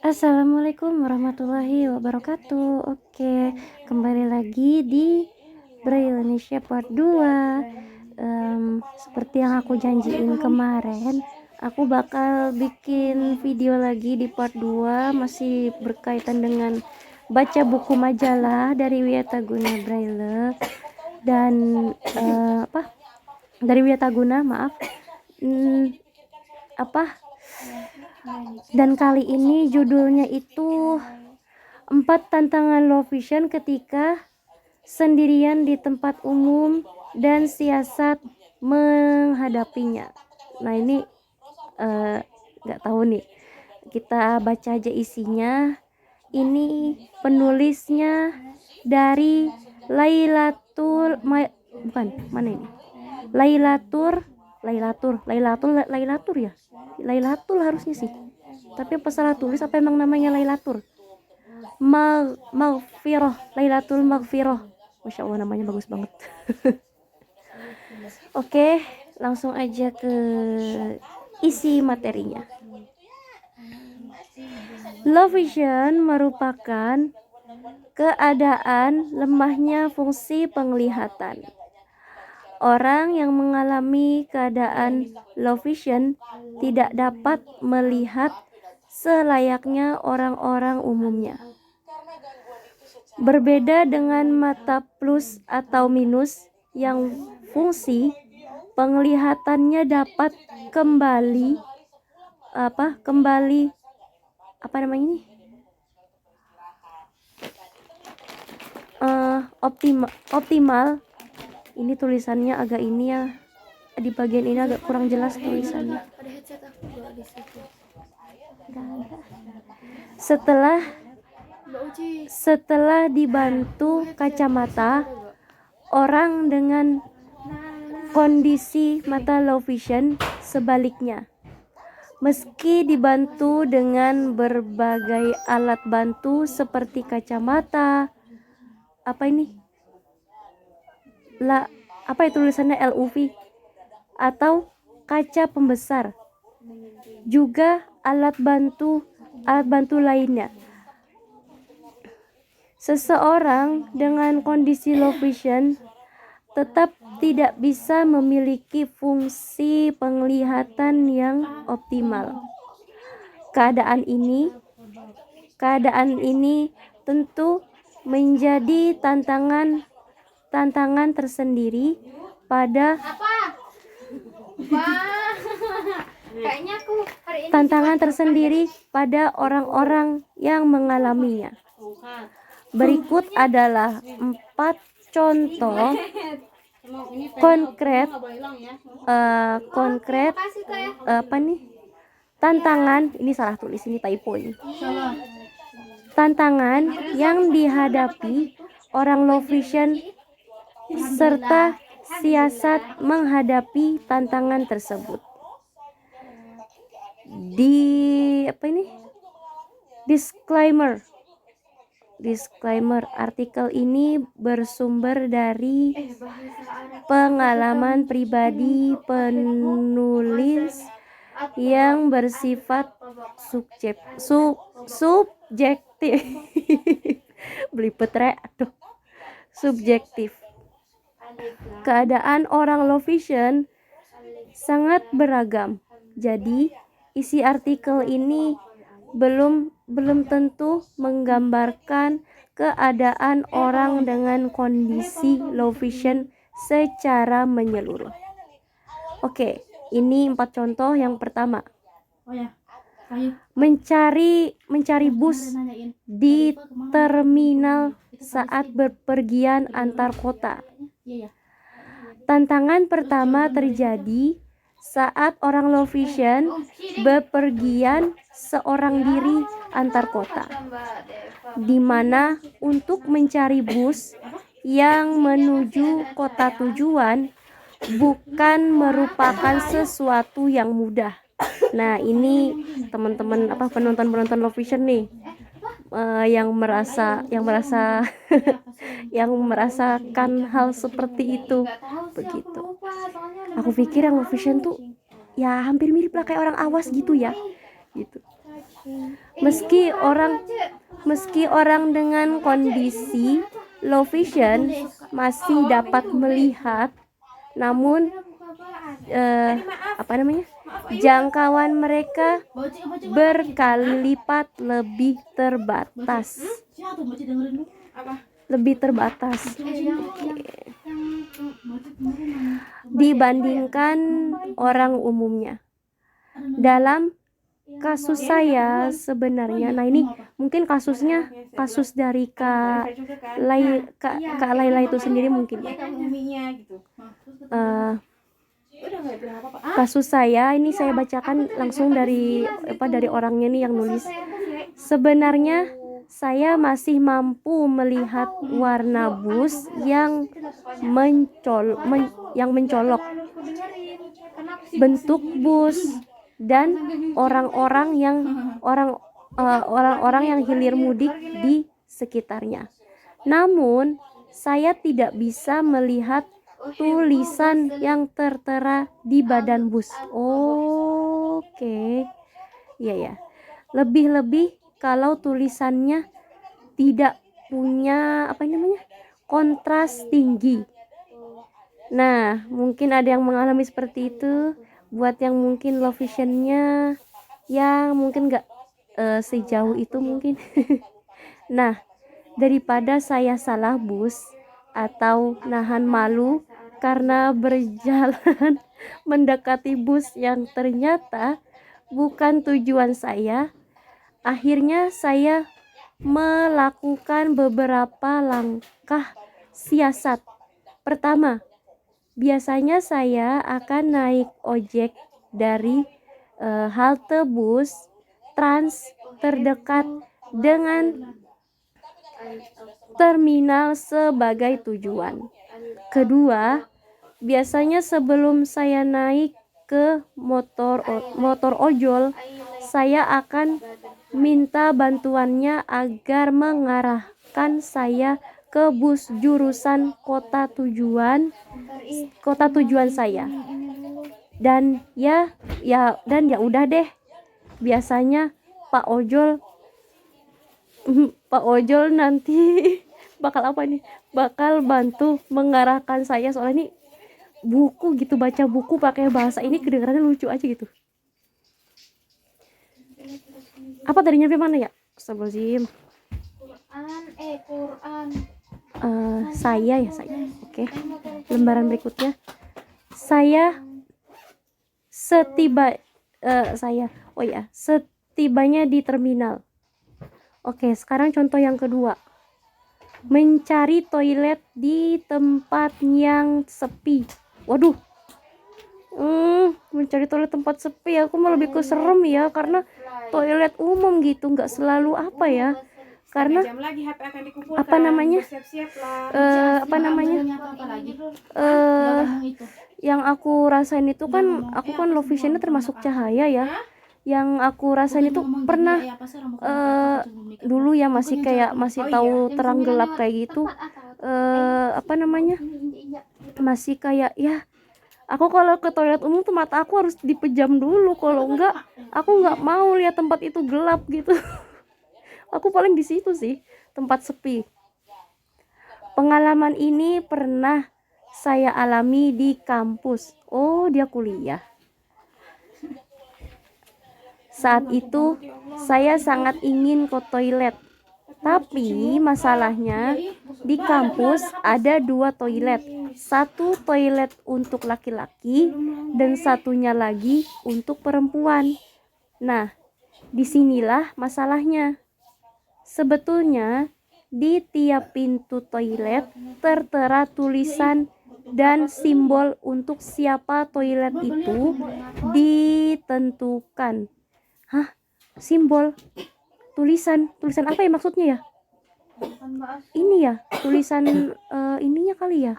Assalamualaikum warahmatullahi wabarakatuh. Oke, kembali lagi di Braille Indonesia part 2. Seperti yang aku janjiin kemarin, aku bakal bikin video lagi di part 2, masih berkaitan dengan baca buku majalah dari Wiataguna Braille dan dari Wiataguna, maaf. Dan kali ini judulnya itu 4 tantangan low vision ketika sendirian di tempat umum dan siasat menghadapinya. Nah, ini nggak tahu nih, kita baca aja isinya. Ini penulisnya dari Lailatul Lailatul harusnya sih, tapi apa salah tulis, apa emang namanya Lailatul Maghfirah, Lailatul Maghfirah. Masya Allah, namanya bagus banget. Oke, langsung aja ke isi materinya. Low vision merupakan keadaan lemahnya fungsi penglihatan. Orang yang mengalami keadaan low vision tidak dapat melihat selayaknya orang-orang umumnya. Berbeda dengan mata plus atau minus yang fungsi penglihatannya dapat kembali optimal. Ini tulisannya agak ini ya, di bagian ini agak kurang jelas tulisannya. Setelah dibantu kacamata, orang dengan kondisi mata low vision sebaliknya, meski dibantu dengan berbagai alat bantu seperti kacamata, tulisannya LUV atau kaca pembesar, juga alat bantu lainnya. Seseorang dengan kondisi low vision tetap tidak bisa memiliki fungsi penglihatan yang optimal. Keadaan ini tentu menjadi tantangan tersendiri pada orang-orang yang mengalaminya. Berikut adalah 4 contoh konkret tantangan. Ini salah tulis, ini typo ini. Tantangan yang dihadapi orang low vision serta siasat menghadapi tantangan tersebut. Disclaimer, artikel ini bersumber dari pengalaman pribadi penulis yang bersifat subjektif. Subjektif. Keadaan orang low vision sangat beragam. Jadi, isi artikel ini belum tentu menggambarkan keadaan orang dengan kondisi low vision secara menyeluruh. Oke, ini 4 contoh. Yang pertama, mencari bus di terminal saat berpergian antar kota. Tantangan pertama terjadi saat orang low vision bepergian seorang diri antar kota, di mana untuk mencari bus yang menuju kota tujuan bukan merupakan sesuatu yang mudah. Nah, ini teman-teman penonton low vision nih, yang merasakan hal seperti itu. Begitu. Aku pikir yang low vision tuh ya hampir mirip lah kayak orang awas gitu ya. Gitu. Meski orang dengan kondisi low vision masih dapat melihat, namun jangkauan mereka berkali lipat lebih terbatas. Dibandingkan orang umumnya. Dalam kasus saya sebenarnya, nah ini mungkin kasus dari Kak Laila itu sendiri mungkin. Kasus saya ini saya bacakan langsung dari orangnya nih yang nulis. Sebenarnya saya masih mampu melihat warna bus yang mencolok, bentuk bus, dan orang-orang yang hilir mudik di sekitarnya. Namun saya tidak bisa melihat tulisan yang tertera di badan bus. Oke. Iya ya. Lebih-lebih kalau tulisannya tidak punya kontras tinggi. Nah, mungkin ada yang mengalami seperti itu. Buat yang mungkin low visionnya yang mungkin gak sejauh itu mungkin. Nah, daripada saya salah bus atau nahan malu karena berjalan mendekati bus yang ternyata bukan tujuan saya, akhirnya saya melakukan beberapa langkah siasat. Pertama, biasanya saya akan naik ojek dari halte bus Trans terdekat dengan terminal sebagai tujuan. Kedua, biasanya sebelum saya naik ke motor ojol, saya akan minta bantuannya agar mengarahkan saya ke bus jurusan kota tujuan saya. Dan ya udah deh. Biasanya Pak Ojol nanti bakal bantu mengarahkan saya, soalnya ini buku gitu, baca buku pakai bahasa ini kedengarannya lucu aja gitu. Apa tadi nyampe mana ya? Astagfirullahaladzim. Quran. Saya. Oke. Lembaran berikutnya. Setibanya di terminal. Oke, sekarang contoh yang kedua. Mencari toilet di tempat yang sepi. Waduh. Mencari toilet tempat sepi, aku mah lebih ke serem ya, karena toilet umum gitu nggak selalu karena yang aku rasain itu kan, aku kan low visionnya termasuk cahaya ya. Yang aku rasain itu pernah dulu ya masih tahu terang gelap kayak gitu, masih kayak ya, aku kalau ke toilet umum tuh mata aku harus dipejam dulu, kalau enggak aku nggak mau lihat tempat itu gelap gitu. Aku paling di situ sih, tempat sepi. Pengalaman ini pernah saya alami di kampus. Oh, dia kuliah. Saat itu saya sangat ingin ke toilet, tapi masalahnya di kampus ada 2 toilet. Satu toilet untuk laki-laki dan satunya lagi untuk perempuan. Nah, disinilah masalahnya. Sebetulnya di tiap pintu toilet tertera tulisan dan simbol untuk siapa toilet itu ditentukan. Hah? Simbol? Tulisan apa ya maksudnya ya? Ini ya, tulisan ininya kali ya.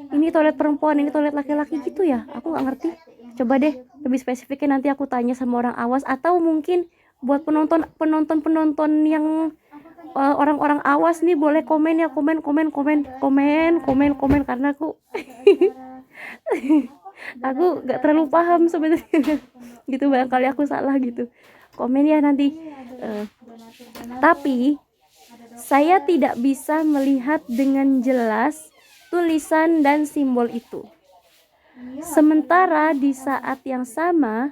Ini toilet perempuan, ini toilet laki-laki gitu ya. Aku nggak ngerti. Coba deh lebih spesifiknya nanti aku tanya sama orang awas, atau mungkin buat penonton yang orang-orang awas nih, boleh komen ya, komen karena aku Aku nggak terlalu paham sebenarnya. Gitu, barangkali aku salah gitu. Komen ya nanti. Tapi saya tidak bisa melihat dengan jelas tulisan dan simbol itu. Sementara di saat yang sama,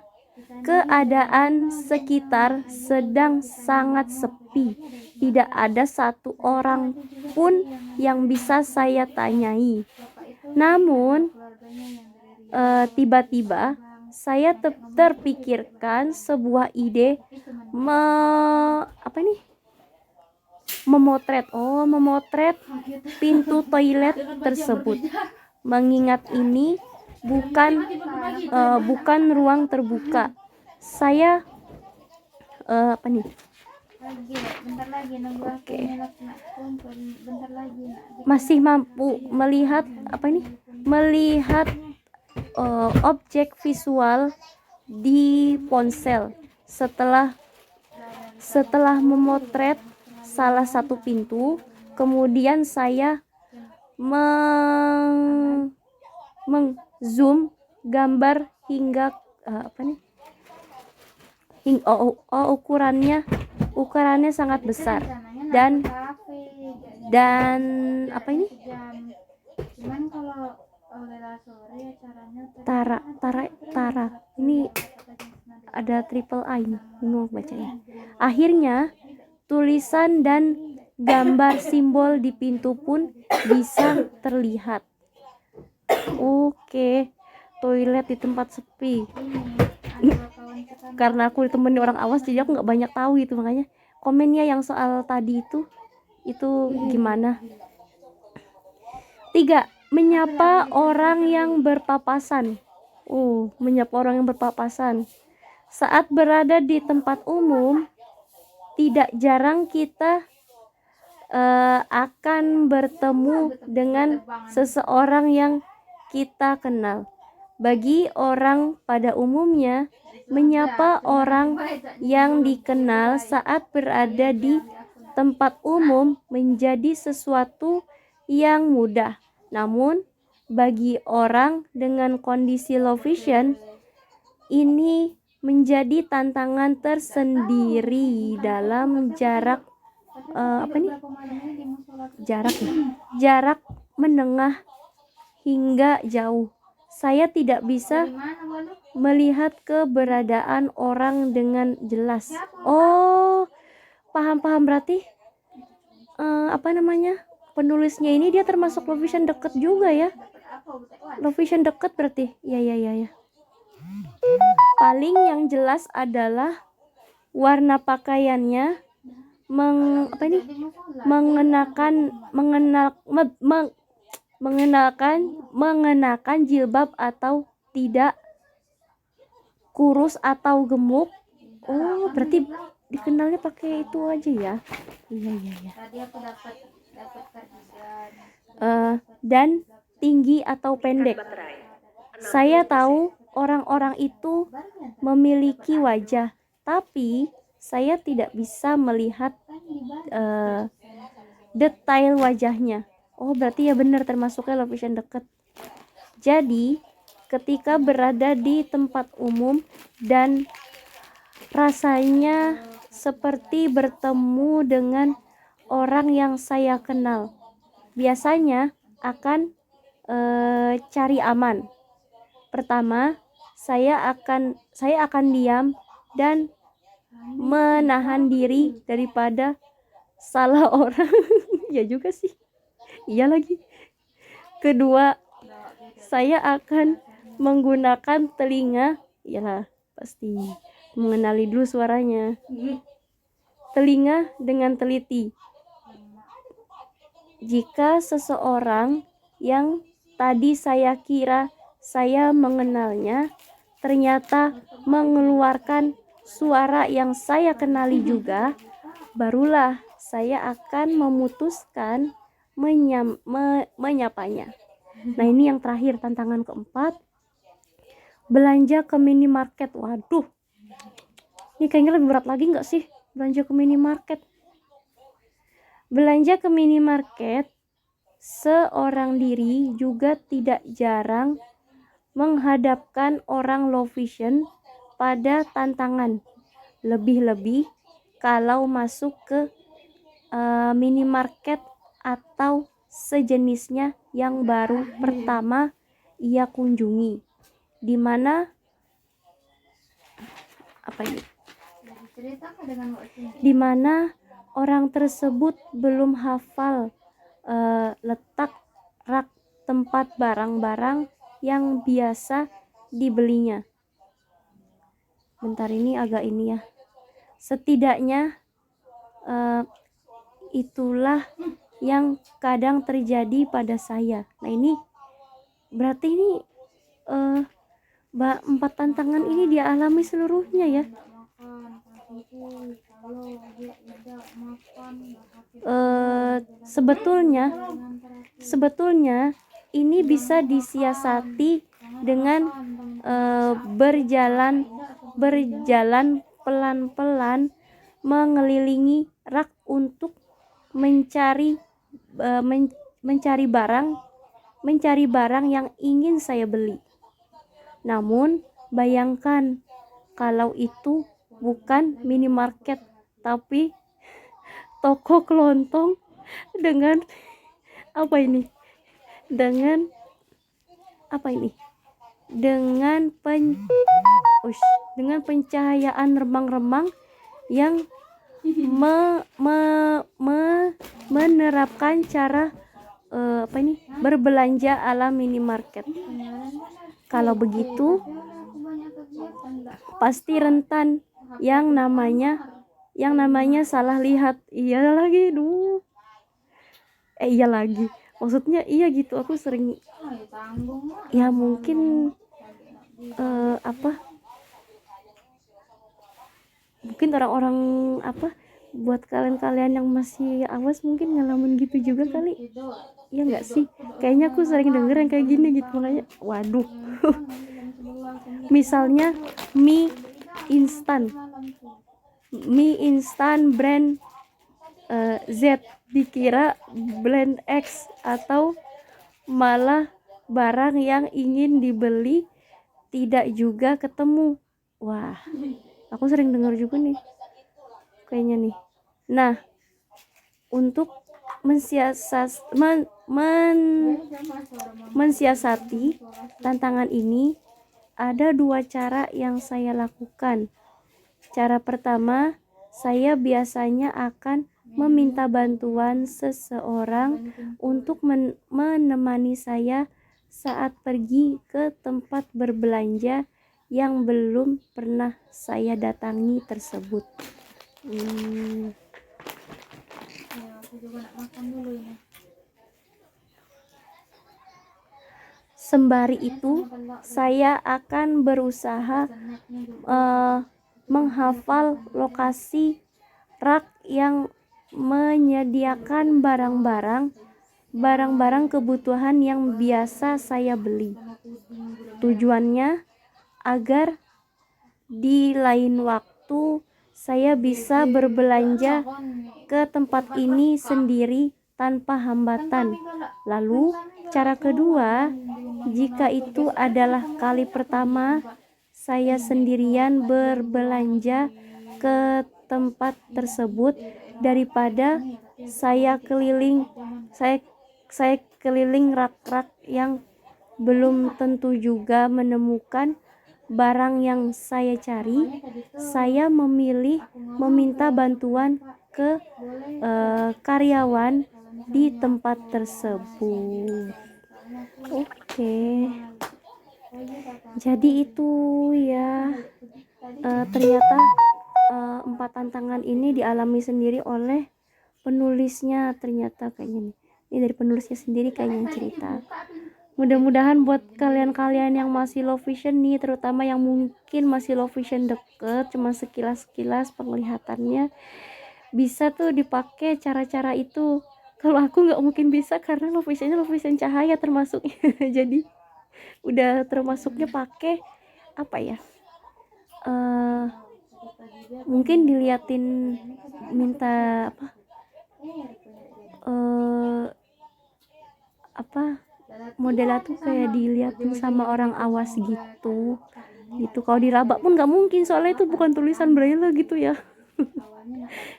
keadaan sekitar sedang sangat sepi. Tidak ada satu orang pun yang bisa saya tanyai. Namun, tiba-tiba saya terpikirkan sebuah ide memotret pintu toilet tersebut. Mengingat ini bukan ruang terbuka. Saya masih mampu melihat objek visual di ponsel. Setelah memotret salah satu pintu, kemudian saya meng-zoom gambar hingga ukurannya sangat besar dan Tara ini ada triple I, bingung bacanya. Akhirnya tulisan dan gambar simbol di pintu pun bisa terlihat. Oke, toilet di tempat sepi. Karena aku ditemani orang awas, jadi aku nggak banyak tahu itu, makanya komennya yang soal tadi itu gimana. 3. Menyapa orang yang berpapasan. Menyapa orang yang berpapasan. Saat berada di tempat umum, tidak jarang kita akan bertemu dengan seseorang yang kita kenal. Bagi orang pada umumnya, menyapa orang yang dikenal saat berada di tempat umum menjadi sesuatu yang mudah. Namun, bagi orang dengan kondisi low vision, ini menjadi tantangan tersendiri dalam jarak menengah hingga jauh. Saya tidak bisa melihat keberadaan orang dengan jelas. Paham berarti penulisnya ini dia termasuk low vision deket juga ya. Low vision deket berarti. Ya. Paling yang jelas adalah warna pakaiannya mengenakan jilbab atau tidak, kurus atau gemuk. Berarti dikenalnya pakai itu aja ya. Iya. Dan tinggi atau pendek. Saya tahu orang-orang itu memiliki wajah, tapi saya tidak bisa melihat detail wajahnya. Berarti ya benar termasuknya low vision dekat. Jadi, ketika berada di tempat umum dan rasanya seperti bertemu dengan orang yang saya kenal, biasanya akan cari aman. Pertama, saya akan diam dan menahan diri daripada salah orang. Ya juga sih. Iya lagi. Kedua, saya akan menggunakan telinga. Iyalah, pasti mengenali dulu suaranya. Telinga dengan teliti. Jika seseorang yang tadi saya kira saya mengenalnya ternyata mengeluarkan suara yang saya kenali juga, barulah saya akan memutuskan menyapanya. Nah, ini yang terakhir, tantangan keempat, belanja ke minimarket. Waduh, ini kayaknya lebih berat lagi nggak sih belanja ke minimarket? Belanja ke minimarket seorang diri juga tidak jarang menghadapkan orang low vision pada tantangan, lebih-lebih kalau masuk ke minimarket atau sejenisnya yang baru pertama ia kunjungi, di mana orang tersebut belum hafal letak rak tempat barang-barang yang biasa dibelinya. Bentar, ini agak ini ya. Setidaknya itulah yang kadang terjadi pada saya. Nah, ini berarti ini 4 tantangan ini dia alami seluruhnya ya. Sebetulnya ini bisa disiasati dengan berjalan pelan-pelan mengelilingi rak untuk mencari barang yang ingin saya beli. Namun bayangkan kalau itu bukan minimarket tapi toko kelontong dengan dengan pencahayaan remang-remang yang menerapkan cara berbelanja ala minimarket. Kalau begitu pasti rentan yang namanya salah lihat. Iya lagi maksudnya iya gitu. Aku sering ya mungkin mungkin orang-orang buat kalian yang masih awas mungkin ngalamin gitu juga kali ya nggak sih. Kayaknya aku sering denger yang kayak gini gitu, makanya waduh. Misalnya mie instan brand Z dikira brand X, atau malah barang yang ingin dibeli tidak juga ketemu. Wah, aku sering dengar juga nih kayaknya nih. Nah, untuk mensiasati tantangan ini ada 2 cara yang saya lakukan. Cara pertama, saya biasanya akan meminta bantuan seseorang untuk menemani saya saat pergi ke tempat berbelanja yang belum pernah saya datangi tersebut. Sembari itu, saya akan berusaha menghafal lokasi rak yang menyediakan barang-barang kebutuhan yang biasa saya beli. Tujuannya agar di lain waktu saya bisa berbelanja ke tempat ini sendiri tanpa hambatan. Lalu, cara kedua, jika itu adalah kali pertama saya sendirian berbelanja ke tempat tersebut, daripada saya keliling rak-rak yang belum tentu juga menemukan barang yang saya cari, saya memilih meminta bantuan ke karyawan di tempat tersebut. Oke. Jadi itu ya, ternyata 4 tantangan ini dialami sendiri oleh penulisnya. Ternyata kayaknya ini dari penulisnya sendiri kayaknya cerita. Mudah-mudahan buat kalian-kalian yang masih low vision nih, terutama yang mungkin masih low vision deket, cuma sekilas-sekilas penglihatannya, bisa tuh dipakai cara-cara itu. Kalau aku nggak mungkin bisa karena low vision cahaya termasuk. Jadi udah termasuknya pakai mungkin diliatin, minta modelnya tuh kayak diliatin sama orang awas gitu. Kalau diraba pun nggak mungkin, soalnya itu bukan tulisan braille gitu ya.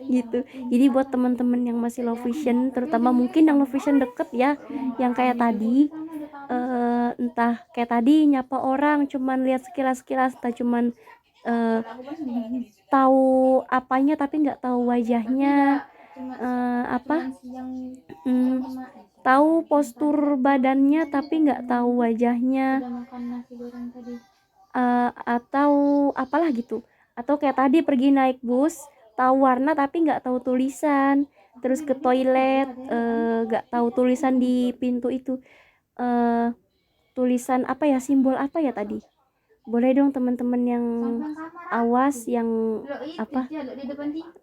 Gitu. Jadi buat teman-teman yang masih low vision, terutama mungkin yang low vision deket ya, yang kayak tadi entah kayak tadi nyapa orang cuman lihat sekilas-sekilas, entah cuman tahu apanya tapi nggak tahu wajahnya, tahu postur badannya tapi nggak tahu wajahnya, atau apalah gitu. Atau kayak tadi pergi naik bus tahu warna tapi nggak tahu tulisan, terus ke toilet nggak tahu tulisan di pintu itu, tulisan apa ya, simbol apa ya tadi. Boleh dong teman-teman yang awas, yang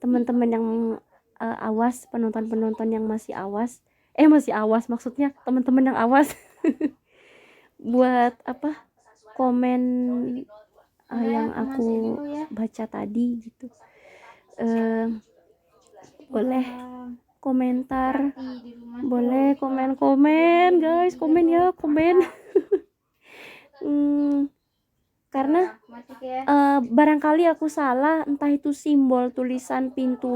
teman-teman yang awas, penonton-penonton yang masih awas maksudnya, teman-teman yang awas buat komen yang aku baca tadi gitu. Boleh komentar, boleh komen guys, komen ya, komen. Karena barangkali aku salah, entah itu simbol tulisan pintu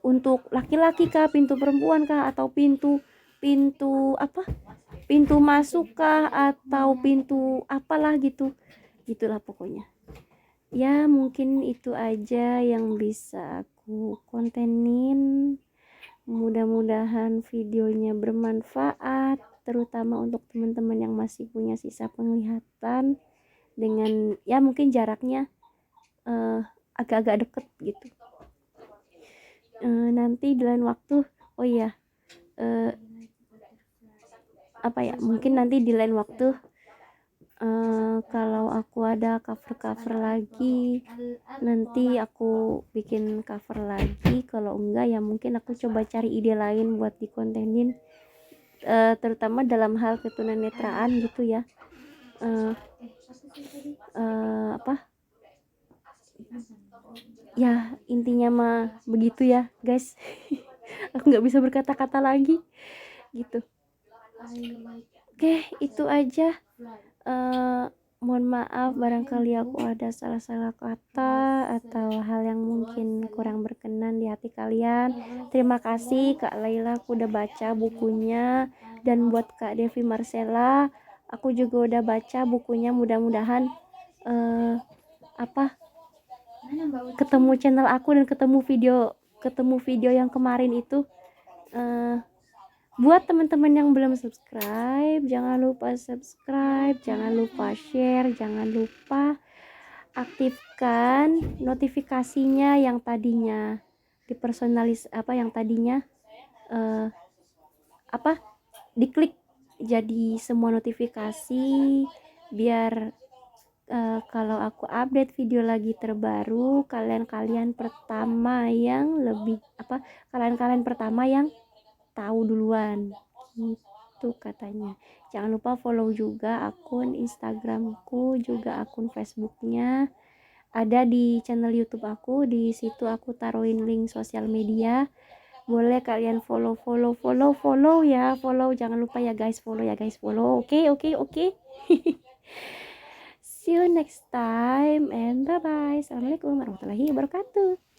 untuk laki-laki kah, pintu perempuan kah, atau pintu masuk kah, atau pintu apalah gitulah pokoknya ya. Mungkin itu aja yang bisa aku kontenin. Mudah-mudahan videonya bermanfaat, terutama untuk teman-teman yang masih punya sisa penglihatan, dengan ya mungkin jaraknya agak-agak deket gitu. Nanti di lain waktu, mungkin nanti di lain waktu kalau aku ada cover lagi, nanti aku bikin cover lagi. Kalau enggak ya mungkin aku coba cari ide lain buat dikontenin, terutama dalam hal ketunanetraan gitu ya. Ya intinya mah begitu ya guys. Aku nggak bisa berkata-kata lagi gitu. Oke, itu aja. Mohon maaf barangkali aku ada salah-salah kata atau hal yang mungkin kurang berkenan di hati kalian. Terima kasih Kak Laila, aku udah baca bukunya, dan buat Kak Devi Marcella, aku juga udah baca bukunya. Mudah-mudahan ketemu channel aku dan ketemu video yang kemarin itu. Buat teman-teman yang belum subscribe, jangan lupa subscribe, jangan lupa share, jangan lupa aktifkan notifikasinya yang tadinya yang tadinya diklik jadi semua notifikasi, biar kalau aku update video lagi terbaru, kalian pertama yang tahu duluan gitu katanya. Jangan lupa follow juga akun Instagramku, juga akun Facebooknya ada di channel YouTube aku. Di situ aku taruhin link sosial media, boleh kalian follow ya. Jangan lupa ya guys, follow. Oke. See you next time and bye bye. Assalamualaikum warahmatullahi wabarakatuh.